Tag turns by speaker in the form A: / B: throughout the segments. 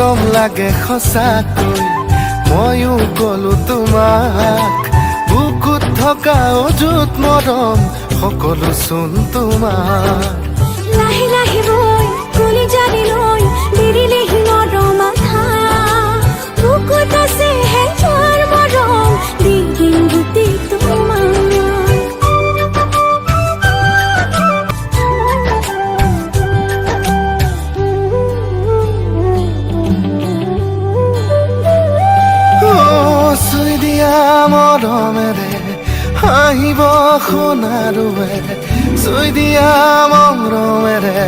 A: মৰম লাগে সঁচাকৈ ময়ো কলো তোমাক বুকুত থকা অযুত মৰম সকলো চোন তোমাৰ
B: লাহে লাহে বৈ কলি জানি লৈ বিৰিলেহি মৰম আধা বুকুত আছে হেঁচৰ মৰম দি দিম গোটেই তোমাক
A: চুই দিয়া মৰমেৰে হাঁহিব সোণাৰুৱে চুই দিয়া মৰমেৰে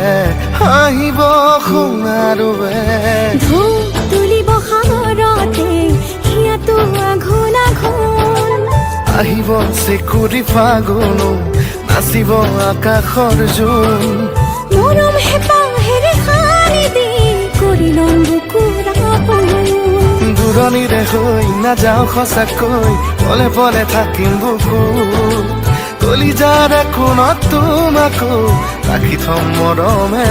A: হাঁহিব সোণাৰুৱে
B: ধূপ তুলিব সাগৰতে হিয়াটো আঘোণ আঘোণ
A: আহিব চেকুৰি ফাগুনো নাচিব আকাশৰ জোন
B: মৰম হেঁপাহেৰে সাৰি দি কৰি ল'ম বুকুৰ আপোন
A: দূৰণিৰে হৈ নাযাওঁ সঁচাকৈ পলে পলে থাকিম বুকুত কলিজাৰ কোণত তোমাকো ৰাখি থম মৰমে